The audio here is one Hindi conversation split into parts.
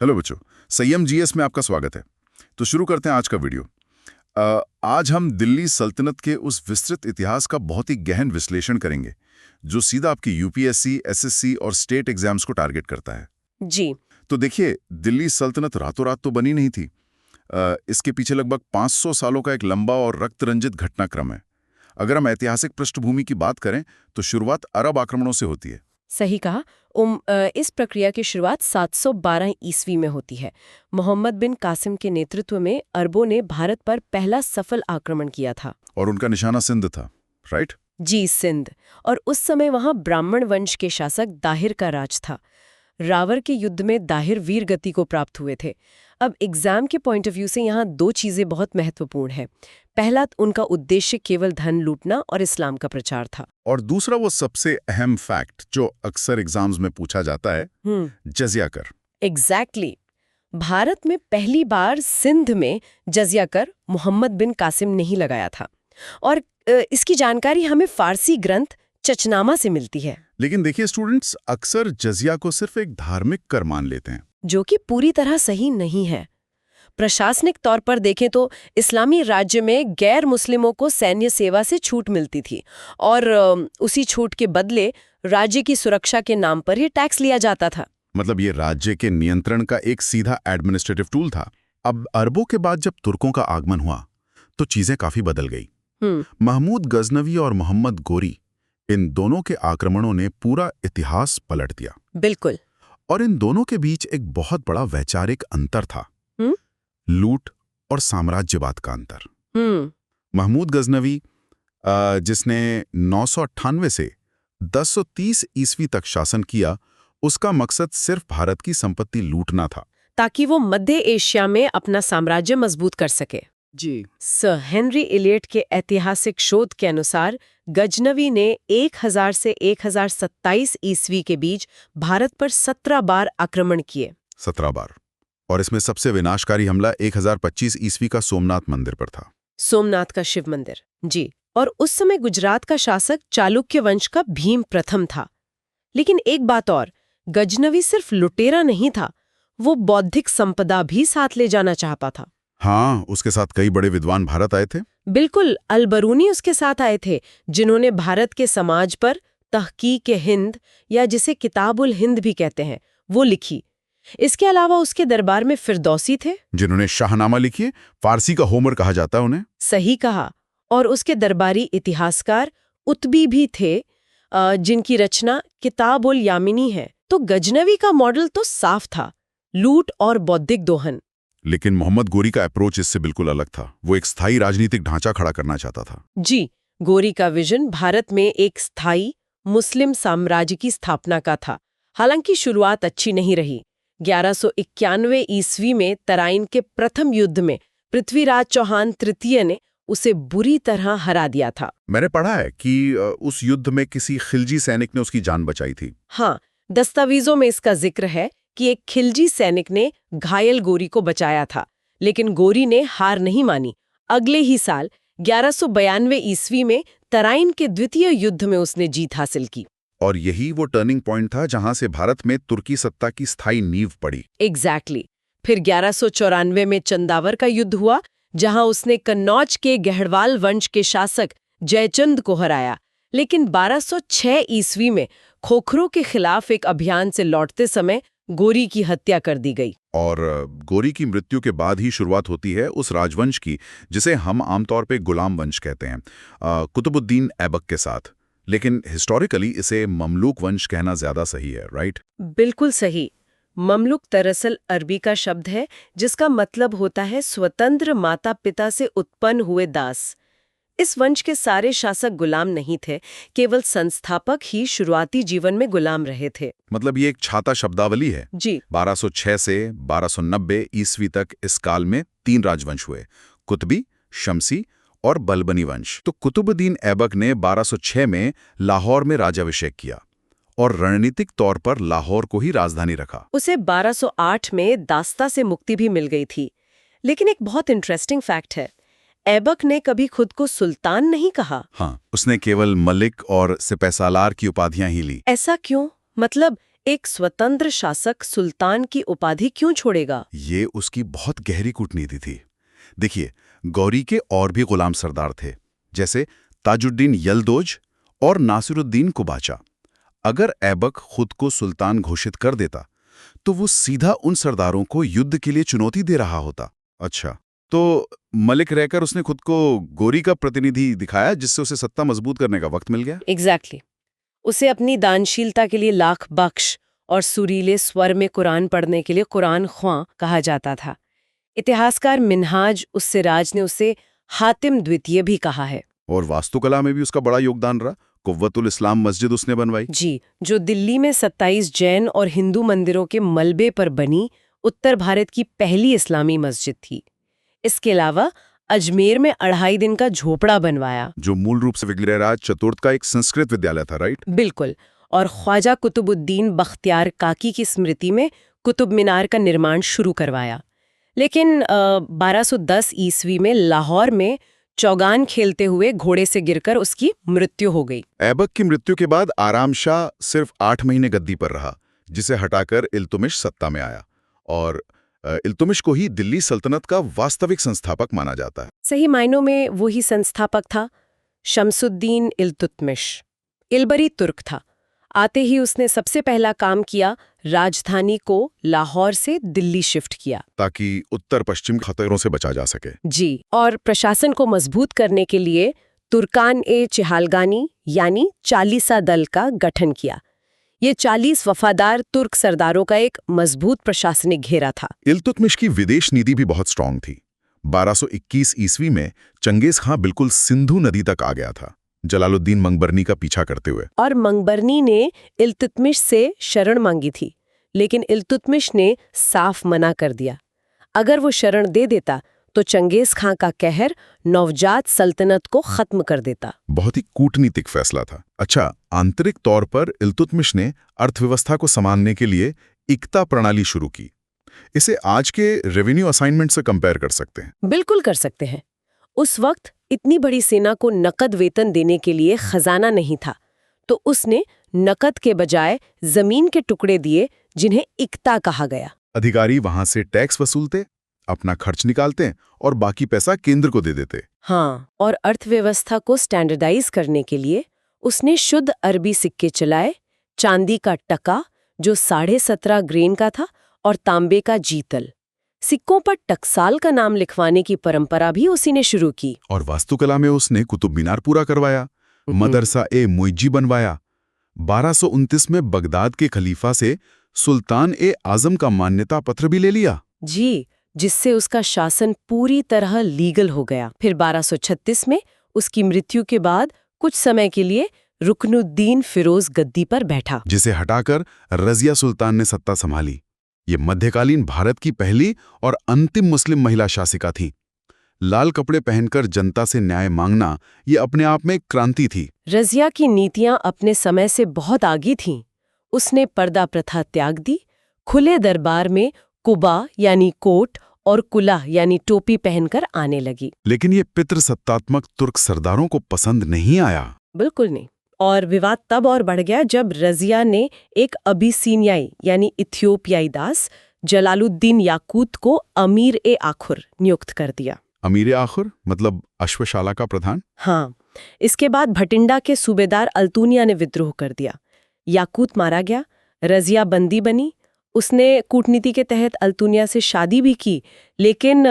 हेलो बच्चों, संयम जीएस में आपका स्वागत है। तो शुरू करते हैं आज का वीडियो। आज हम दिल्ली सल्तनत के उस विस्तृत इतिहास का बहुत ही गहन विश्लेषण करेंगे, जो सीधा आपकी यूपीएससी, एसएससी और स्टेट एग्जाम्स को टारगेट करता है। जी। तो देखिए, दिल्ली सल्तनत रातों रात तो बनी नहीं थी। इसके पीछे लगभग 500 सालों का एक लंबा और रक्त-रंजित घटनाक्रम है। अगर हम ऐतिहासिक पृष्ठभूमि की बात करें, तो शुरुआत अरब आक्रमणों से होती है। सही कहा। इस प्रक्रिया की शुरुआत 712 ईस्वी में होती है। मोहम्मद बिन कासिम के नेतृत्व में अरबों ने भारत पर पहला सफल आक्रमण किया था। और उनका निशाना सिंध था, राइट? जी, सिंध। और उस समय वहां ब्राह्मण वंश के शासक दाहिर का राज था। रावर के युद्ध में दाहिर वीर गति को प्राप्त हुए थे। अब एग्जाम के पॉइंट ऑफ व्यू से यहाँ दो चीजें बहुत महत्वपूर्ण है। पहला, उनका उद्देश्य केवल धन लूटना और इस्लाम का प्रचार था। और दूसरा वो सबसे अहम फैक्ट जो अक्सर एग्जाम्स में पूछा जाता है, जजिया कर। एग्जैक्टली। भारत में पहली बार सिंध में जजिया कर मोहम्मद बिन कासिम ने ही लगाया था। और इसकी जानकारी हमें फारसी ग्रंथ चचनामा से मिलती है। लेकिन देखिए स्टूडेंट्स, अक्सर जजिया को सिर्फ एक धार्मिक कर मान लेते हैं, जो कि पूरी तरह सही नहीं है। प्रशासनिक तौर पर देखें तो इस्लामी राज्य में गैर मुस्लिमों को सैन्य सेवा से छूट मिलती थी और उसी छूट के बदले राज्य की सुरक्षा के नाम पर ही टैक्स लिया जाता था। मतलब ये राज्य के नियंत्रण का एक सीधा एडमिनिस्ट्रेटिव टूल था। अब अरबों के बाद जब तुर्कों का आगमन हुआ तो चीजें काफी बदल गई। महमूद गजनवी और मोहम्मद गोरी, इन दोनों के आक्रमणों ने पूरा इतिहास पलट दिया। बिल्कुल। और इन दोनों के बीच एक बहुत बड़ा वैचारिक अंतर था, लूट और साम्राज्यवाद का अंतर। महमूद गजनवी, जिसने 998 से 1030 ईस्वी तक शासन किया, उसका मकसद सिर्फ भारत की संपत्ति लूटना था, ताकि वो मध्य एशिया में अपना साम्राज्य मजबूत कर सके। जी। सर हेनरी इलियट के ऐतिहासिक शोध के अनुसार गजनवी ने 1000 से 1027 ईस्वी के बीच भारत पर 17 बार आक्रमण किए। 17 बार। और इसमें सबसे विनाशकारी हमला 1025 ईस्वी का सोमनाथ मंदिर पर था। सोमनाथ का शिव मंदिर, जी। और उस समय गुजरात का शासक चालुक्य वंश का भीम प्रथम था। लेकिन एक बात और, गजनवी सिर्फ लुटेरा नहीं था, वो बौद्धिक संपदा भी साथ ले जाना चाहता था। हाँ, उसके साथ कई बड़े विद्वान भारत आए थे। बिल्कुल, अल-बरूनी उसके साथ आए थे, जिन्होंने भारत के समाज पर तहकीक-ए-हिंद, या जिसे किताब-उल-हिंद भी कहते हैं, वो लिखी। इसके अलावा उसके दरबार में फिरदौसी थे, जिन्होंने शाहनामा लिखी, फारसी का होमर कहा जाता है उन्हें। सही कहा। और उसके दरबारी इतिहासकार उतबी भी थे, जिनकी रचना किताब-उल-यामिनी है। तो गजनवी का मॉडल तो साफ था, लूट और बौद्धिक दोहन। लेकिन मोहम्मद गोरी का अप्रोच इससे बिल्कुल अलग था। वो एक स्थायी राजनीतिक ढांचा खड़ा करना चाहता था। जी, गोरी का विजन भारत में एक स्थायी मुस्लिम साम्राज्य की स्थापना का था। हालांकि शुरुआत अच्छी नहीं रही। 1191 ईस्वी में तराइन के प्रथम युद्ध में पृथ्वीराज चौहान तृतीय ने उसे बुरी तरह हरा दिया था। मैंने पढ़ा है कि उस युद्ध में किसी खिलजी सैनिक ने उसकी जान बचाई थी। हाँ, दस्तावेजों में इसका जिक्र है कि एक खिलजी सैनिक ने घायल गोरी को बचाया था, लेकिन गोरी ने हार नहीं मानी। अगले ही साल 1192 ईस्वी में तराइन के द्वितीय युद्ध में उसने जीत हासिल की। और यही वो टर्निंग पॉइंट था जहां से भारत में तुर्की सत्ता की स्थायी नींव पड़ी। एग्जैक्टली। फिर 1194 में चंदावर का युद्ध हुआ, जहां उसने कन्नौज के गहड़वाल वंश के शासक जयचंद को हराया। लेकिन 1206 ईस्वी में खोखरों के खिलाफ एक अभियान से लौटते समय गोरी की हत्या कर दी गई। और गोरी की मृत्यु के बाद ही शुरुआत होती है उस राजवंश की जिसे हम आमतौर पे गुलाम वंश कहते हैं, कुतुबुद्दीन ऐबक के साथ। लेकिन हिस्टोरिकली इसे ममलूक वंश कहना ज्यादा सही है, राइट? बिल्कुल सही। ममलुक दरअसल अरबी का शब्द है, जिसका मतलब होता है स्वतंत्र माता पिता से उत्पन्न हुए दास। इस वंश के सारे शासक गुलाम नहीं थे, केवल संस्थापक ही शुरुआती जीवन में गुलाम रहे थे। मतलब ये एक छाता शब्दावली है। जी। 1206 से 1290 ईस्वी तक इस काल में 3 राजवंश हुए, कुतबी, शमसी और बलबनी वंश। तो कुतुबुद्दीन ऐबक ने 1206 में लाहौर में राजाभिषेक किया और रणनीतिक तौर पर लाहौर को ही राजधानी रखा। उसे 1208 में दास्ता से मुक्ति भी मिल गई थी। लेकिन एक बहुत इंटरेस्टिंग फैक्ट है, ऐबक ने कभी खुद को सुल्तान नहीं कहा। हाँ, उसने केवल मलिक और सिपहसालार की उपाधियां ही ली। ऐसा क्यों? मतलब एक स्वतंत्र शासक सुल्तान की उपाधि क्यों छोड़ेगा? ये उसकी बहुत गहरी कूटनीति थी। देखिए, गौरी के और भी गुलाम सरदार थे, जैसे ताजुद्दीन यलदोज और नासिरुद्दीन कुबाचा। अगर ऐबक खुद को सुल्तान घोषित कर देता तो वो सीधा उन सरदारों को युद्ध के लिए चुनौती दे रहा होता। अच्छा, तो मलिक रहकर उसने खुद को गौरी का प्रतिनिधि दिखाया, जिससे उसे सत्ता मजबूत करने का वक्त मिल गया। एग्जैक्टली उसे अपनी दानशीलता के लिए लाख बख्श और सुरीले स्वर में कुरान पढ़ने के लिए कुरान ख्वां कहा जाता था। इतिहासकार मिन्हाज उस-सिराज ने उसे हातिम द्वितीय भी कहा है। और वास्तुकला में भी उसका बड़ा योगदान रहा। कुव्वतुल इस्लाम मस्जिद उसने बनवाई। जी, जो दिल्ली में 27 जैन और हिंदू मंदिरों के मलबे पर बनी उत्तर भारत की पहली इस्लामी मस्जिद थी। इसके अलावा अजमेर में 2.5 दिन का झोपड़ा बनवाया, जो मूल रूप से विग्रहराज चतुर्थ का एक संस्कृत विद्यालय था, राइट? बिल्कुल। और ख्वाजा कुतुबुद्दीन बख्तियार काकी की स्मृति में कुतुब मीनार का निर्माण शुरू करवाया। लेकिन 1210 ईस्वी में लाहौर में चौगान खेलते हुए घोड़े से गिरकर उसकी मृत्यु हो गई। ऐबक की मृत्यु के बाद आराम शाह सिर्फ 8 महीने गद्दी पर रहा, जिसे हटाकर इल्तुमिश सत्ता में आया। और इल्तुमिश को ही दिल्ली सल्तनत का वास्तविक संस्थापक माना जाता है। सही मायनों में वही संस्थापक था। शमसुद्दीन इल्तुतमिश इलबरी तुर्क था। आते ही उसने सबसे पहला काम किया, राजधानी को लाहौर से दिल्ली शिफ्ट किया, ताकि उत्तर पश्चिम खतरों से बचा जा सके। जी। और प्रशासन को मजबूत करने के लिए तुर्कान-ए-चिहालगानी यानी चालीसा दल का गठन किया। ये 40 वफादार तुर्क सरदारों का एक मजबूत प्रशासनिक घेरा था। इल्तुतमिश की विदेश नीति भी बहुत स्ट्रांग थी। 1221 ईस्वी में चंगेज खां बिल्कुल सिंधु नदी तक आ गया था, जलालुद्दीन मंगबरनी का पीछा करते हुए। और मंगबरनी ने इल्तुतमिश से शरण मांगी थी, लेकिन इल्तुतमिश ने साफ मना कर दिया। अगर वो शरण दे देता तो चंगेज खां का कहर नवजात सल्तनत को खत्म कर देता। बहुत ही कूटनीतिक फैसला था। अच्छा, आंतरिक तौर पर इल्तुतमिश ने अर्थव्यवस्था को संभालने के लिए इक्ता प्रणाली शुरू की। इसे आज के रेवेन्यू असाइनमेंट से कंपेयर कर सकते हैं। बिल्कुल कर सकते हैं। उस वक्त इतनी बड़ी सेना को नकद वेतन देने के लिए खजाना नहीं था, तो उसने नकद के बजाय जमीन के टुकड़े दिए, जिन्हें इक्ता कहा गया। अधिकारी वहां से टैक्स वसूलते, अपना खर्च निकालते और बाकी पैसा केंद्र को दे देते। हाँ, और अर्थव्यवस्था को स्टैंडर्डाइज करने के लिए उसने शुद्ध अरबी सिक्के चलाए, चांदी का टका जो 17.5 ग्रेन का था और तांबे का जीतल। सिक्कों पर टकसाल का नाम लिखवाने की परंपरा भी उसी ने शुरू की। और वास्तुकला में उसने कुतुब मीनार पूरा करवाया, मदरसा-ए-मुइज्जी बनवाया। 1229 में बगदाद के खलीफा से सुल्तान-ए-आजम का मान्यता पत्र भी ले लिया। जी, जिससे उसका शासन पूरी तरह लीगल हो गया। फिर 1236 में उसकी मृत्यु के बाद कुछ समय के लिए रुकनुद्दीन फिरोज गद्दी पर बैठा, जिसे हटाकर रजिया सुल्तान ने सत्ता संभाली। ये मध्यकालीन भारत की पहली और अंतिम मुस्लिम महिला शासिका थी। लाल कपड़े पहनकर जनता से न्याय मांगना ये अपने आप में एक क्रांति थी। रजिया की नीतियां अपने समय से बहुत आगे थीं। उसने पर्दा प्रथा त्याग दी, खुले दरबार में कुबा यानी कोट और कुला यानी टोपी पहनकर आने लगी। लेकिन ये पितृसत्तात्मक तुर्क सरदारों को पसंद नहीं आया। बिल्कुल नहीं। और विवाद तब और बढ़ गया जब रजिया ने एक अबिसीनियाई यानी इथियोपियाई दास जलालुद्दीन याकूत को अमीर-ए-आखुर नियुक्त कर दिया। अमीर-ए-आखुर मतलब अश्वशाला का प्रधान? हाँ। इसके बाद भटिंडा के सूबेदार अल्तुनिया ने विद्रोह कर दिया। याकूत मारा गया, रजिया बंदी बनी। उसने कूटनीति के तहत अल्तुनिया से शादी भी की, लेकिन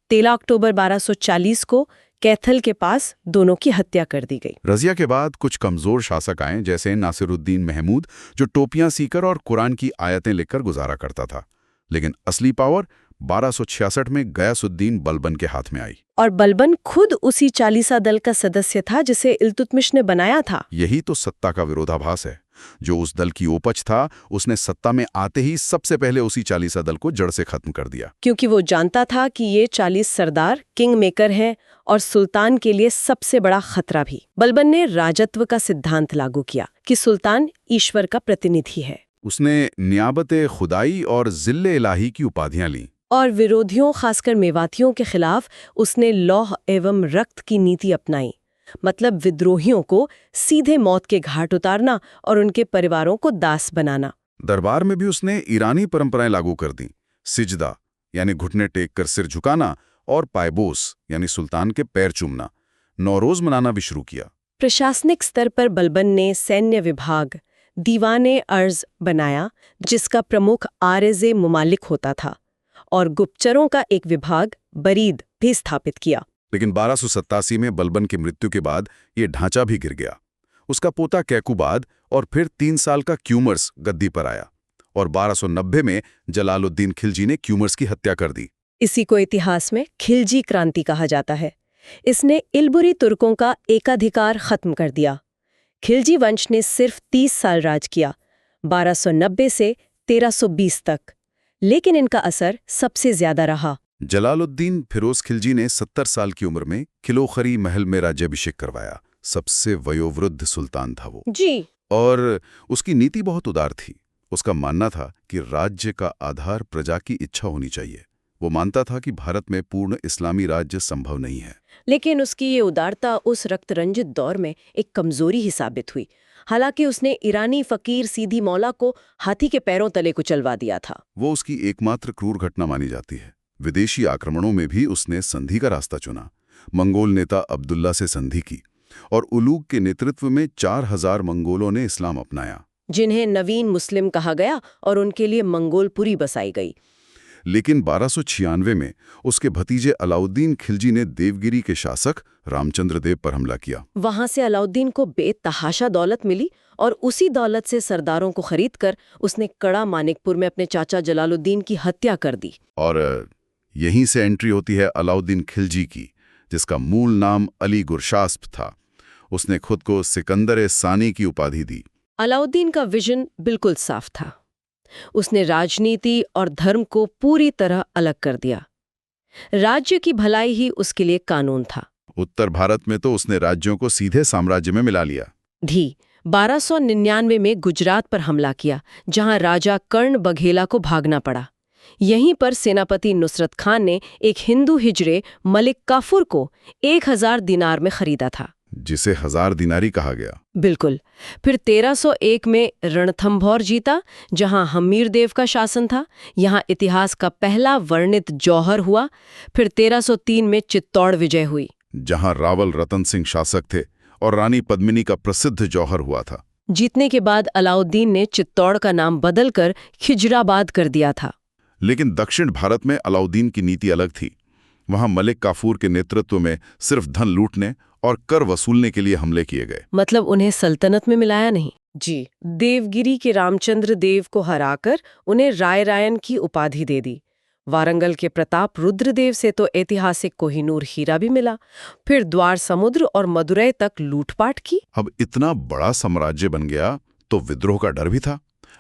13 अक्टूबर 1240 को कैथल के पास दोनों की हत्या कर दी गई। रजिया के बाद कुछ कमजोर शासक आए, जैसे नासिरुद्दीन महमूद, जो टोपियां सीकर और कुरान की आयतें लिखकर गुजारा करता था। लेकिन असली पावर 1266 में गयासुद्दीन बलबन के हाथ में आई। और बलबन खुद उसी चालीसा दल का सदस्य था जिसे इल्तुतमिश ने बनाया था। यही तो सत्ता का विरोधाभास है। जो उस दल की उपज था, उसने सत्ता में आते ही सबसे पहले उसी चालीसा दल को जड़ से खत्म कर दिया। क्योंकि वो जानता था कि ये 40 सरदार किंग मेकर हैं और सुल्तान के लिए सबसे बड़ा खतरा भी। बलबन ने राजत्व का सिद्धांत लागू किया कि सुल्तान ईश्वर का प्रतिनिधि है। उसने नियाबत खुदाई और जिल्ले इलाही की उपाधियां ली। और विरोधियों, खासकर मेवातियों के खिलाफ उसने लौह एवं रक्त की नीति अपनाई। मतलब विद्रोहियों को सीधे मौत के घाट उतारना और उनके परिवारों को दास बनाना। दरबार में भी उसने ईरानी परंपराएं लागू कर दी। सिजदा यानी घुटने टेक कर सिर झुकाना और पायबोस यानी सुल्तान के पैर चूमना, नौरोज मनाना भी शुरू किया। प्रशासनिक स्तर पर बलबन ने सैन्य विभाग दीवाने अर्ज बनाया, जिसका प्रमुख आरिज़े मुमालिक होता था, और गुप्तचरों का एक विभाग बरीद भी स्थापित किया। लेकिन 1287 में बलबन की मृत्यु के बाद ये ढांचा भी गिर गया। उसका पोता कैकुबाद और फिर 3 साल का क्यूमर्स गद्दी पर आया और 1290 में जलालुद्दीन खिलजी ने क्यूमर्स की हत्या कर दी। इसी को इतिहास में खिलजी क्रांति कहा जाता है। इसने इल्बुरी तुर्कों का एकाधिकार खत्म कर दिया। खिलजी वंश ने सिर्फ 30 साल राज किया, 1290 से 1320 तक, लेकिन इनका असर सबसे ज्यादा रहा। जलालुद्दीन फिरोज खिलजी ने 70 साल की उम्र में किलोखरी महल में राज्याभिषेक करवाया। सबसे वयोवृद्ध सुल्तान था वो जी। और उसकी नीति बहुत उदार थी। उसका मानना था कि राज्य का आधार प्रजा की इच्छा होनी चाहिए। वो मानता था कि भारत में पूर्ण इस्लामी राज्य संभव नहीं है। लेकिन उसकी ये उदारता उस रक्तरंजित दौर में एक कमजोरी ही साबित हुई। हालांकि उसने ईरानी फकीर सीधी मौला को हाथी के पैरों तले कुचलवा दिया था। वो उसकी एकमात्र क्रूर घटना मानी जाती है। विदेशी आक्रमणों में भी उसने संधि का रास्ता चुना। मंगोल नेता अब्दुल्ला से संधि की और उलूग के नेतृत्व में 4000 मंगोलों ने इस्लाम अपनाया, जिन्हें नवीन मुस्लिम कहा गया, और उनके लिए मंगोलपुरी बसाई गई। लेकिन 1296 में उसके भतीजे अलाउद्दीन खिलजी ने देवगिरी के शासक रामचंद्र देव पर हमला किया। वहां से अलाउद्दीन को बेतहाशा दौलत मिली और उसी दौलत से सरदारों को खरीदकर उसने कड़ा मानिकपुर में अपने चाचा जलालुद्दीन की हत्या कर दी। और यहीं से एंट्री होती है अलाउद्दीन खिलजी की, जिसका मूल नाम अली गुरशास्प था। उसने खुद को सिकंदर सानी की उपाधि दी। अलाउद्दीन का विजन बिल्कुल साफ था। उसने राजनीति और धर्म को पूरी तरह अलग कर दिया। राज्य की भलाई ही उसके लिए कानून था। उत्तर भारत में तो उसने राज्यों को सीधे साम्राज्य में मिला लिया। 1299 में गुजरात पर हमला किया, जहां राजा कर्ण बघेला को भागना पड़ा। यहीं पर सेनापति नुसरत खान ने एक हिंदू हिजड़े मलिक काफूर को 1000 दिनार में खरीदा था, जिसे 1000 दिनारी कहा गया। बिल्कुल। फिर 1301 में रणथंभौर जीता, जहां हमीरदेव का शासन था। यहां इतिहास का पहला वर्णित जौहर हुआ। फिर 1303 में चित्तौड़ विजय हुई, जहां रावल रतन सिंह शासक थे और रानी पद्मिनी का प्रसिद्ध जौहर हुआ था। जीतने के बाद अलाउद्दीन ने चित्तौड़ का नाम बदलकर खिजराबाद कर दिया था। लेकिन दक्षिण भारत में अलाउद्दीन की नीति अलग थी। वहां मलिक काफूर के नेतृत्व में सिर्फ धन लूटने और कर वसूलने के लिए हमले किए गए। मतलब उन्हें सल्तनत में मिलाया नहीं। जी। देवगिरी के रामचंद्र देव को हराकर उन्हें राय रायन की उपाधि दे दी। वारंगल के प्रताप रुद्रदेव से तो ऐतिहासिक कोहिनूर हीरा भी मिला। फिर द्वार समुद्र और मदुरै तक लूटपाट की। अब इतना बड़ा साम्राज्य बन गया तो विद्रोह का डर भी था।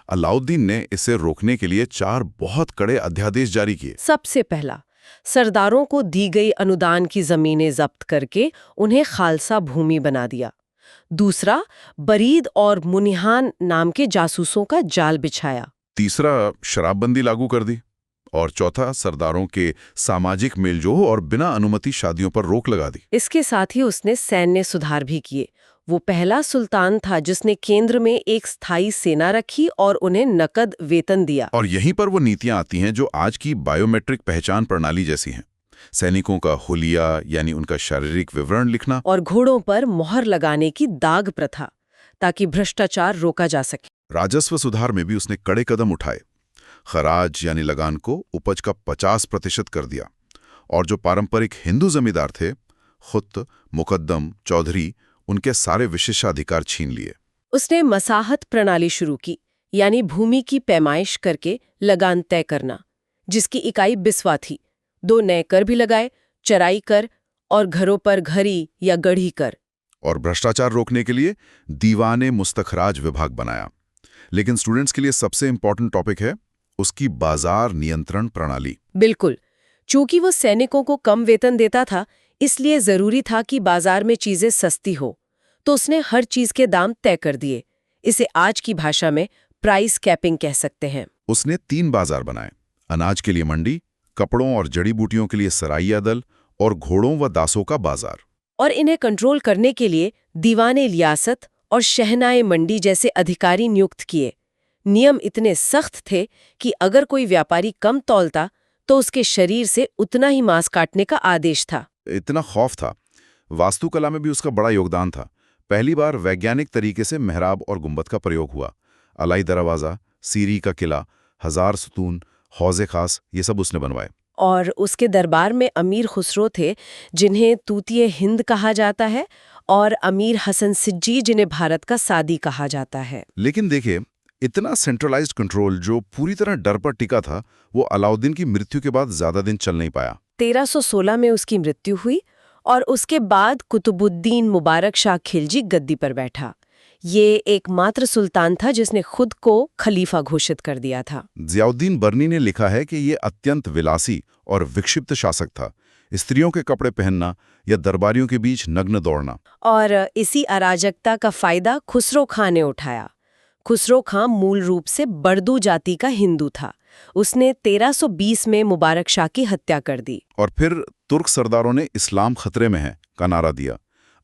अलाउद्दीन ने इसे रोकने के लिए 4 बहुत कड़े अध्यादेश जारी किए। सबसे पहला, सरदारों को दी गई अनुदान की जमीनें जब्त करके उन्हें खालसा भूमि बना दिया। दूसरा, बरीद और मुनिहान नाम के जासूसों का जाल बिछाया। तीसरा, शराबबंदी लागू कर दी। और चौथा, सरदारों के सामाजिक मेलजोल और बिना अनुमति शादियों पर रोक लगा दी। इसके साथ ही उसने सैन्य सुधार भी किए। वो पहला सुल्तान था जिसने केंद्र में एक स्थायी सेना रखी और उन्हें नकद वेतन दिया। और यहीं पर वो नीतियां आती हैं जो आज की बायोमेट्रिक पहचान प्रणाली जैसी हैं। सैनिकों का हुलिया यानी उनका शारीरिक विवरण लिखना, और घोड़ों पर मोहर लगाने की दाग प्रथा, ताकि भ्रष्टाचार रोका जा सके। राजस्व सुधार में भी उसने कड़े कदम उठाए। खराज यानी लगान को उपज का 50% कर दिया। और जो पारंपरिक हिंदू जमींदार थे, खुत, मुकद्दम, चौधरी, उनके सारे विशेषाधिकार छीन लिए। उसने मसाहत प्रणाली शुरू की, यानी भूमि की पैमाइश करके लगान तय करना, जिसकी इकाई बिस्वा थी। 2 नए कर भी लगाए, चराई कर और घरों पर घरी या गढ़ी कर। और भ्रष्टाचार रोकने के लिए दीवाने मुस्तखराज विभाग बनाया। लेकिन स्टूडेंट्स के लिए सबसे इंपॉर्टेंट टॉपिक है उसकी बाजार नियंत्रण प्रणाली। बिल्कुल। चूंकि वो सैनिकों को कम वेतन देता था, इसलिए जरूरी था कि बाजार में चीजें सस्ती हो, तो उसने हर चीज के दाम तय कर दिए। इसे आज की भाषा में प्राइस कैपिंग कह सकते हैं। उसने 3 बाजार बनाए, अनाज के लिए मंडी, कपड़ों और जड़ी बूटियों के लिए सराइया दल और घोड़ों व दासों का बाजार। और इन्हें कंट्रोल करने के लिए दीवाने लियासत और शहनाए मंडी जैसे अधिकारी नियुक्त किए, नियम इतने सख्त थे कि अगर कोई व्यापारी कम तौलता तो उसके शरीर से उतना ही मांस काटने का आदेश था। इतना खौफ था। वास्तुकला में भी उसका बड़ा योगदान था। पहली बार वैज्ञानिक तरीके से मेहराब और गुंबद का प्रयोग हुआ। अलाई दरवाज़ा, सीरी का किला, 1000 सतून, हौज़े खास, ये सब उसने बनवाए। और उसके दरबार में अमीर खुसरो थे, जिन्हें तूतिए हिंद कहा जाता है, और अमीर हसन सिज्जी, जिन्हें भारत का सादी कहा जाता है। लेकिन देखिए, इतना सेंट्रलाइज्ड कंट्रोल जो पूरी तरह डर पर टिका था, वो अलाउद्दीन की मृत्यु के बाद ज़्यादा दिन चल नहीं पाया। 1316 में उसकी मृत्यु हुई और उसके बाद कुतुबुद्दीन मुबारक शाह खिलजी गद्दी पर बैठा। ये एकमात्र सुल्तान था जिसने खुद को खलीफा घोषित कर दिया था। ज़ियाउद्दीन बर्नी ने लिखा है कि ये अत्यंत विलासी और विक्षिप्त शासक था। स्त्रियों के कपड़े पहनना या दरबारियों के बीच नग्न दौड़ना। और इसी अराजकता का फायदा खुसरो खां ने उठाया। खुसरो खां मूल रूप से बर्दू जाति का हिंदू था। उसने 1320 में मुबारक शाह की हत्या कर दी। और फिर तुर्क सरदारों ने इस्लाम खतरे में है का नारा दिया।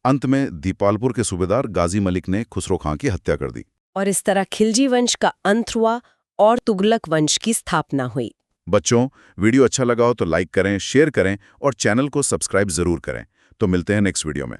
अंत में दीपालपुर के सूबेदार गाजी मलिक ने खुसरो खां की हत्या कर दी। और इस तरह खिलजी वंश का अंत हुआ और तुगलक वंश की स्थापना हुई। बच्चों, वीडियो अच्छा लगा हो तो लाइक करें, शेयर करें और चैनल को सब्सक्राइब जरूर करें। तो मिलते हैं नेक्स्ट वीडियो में।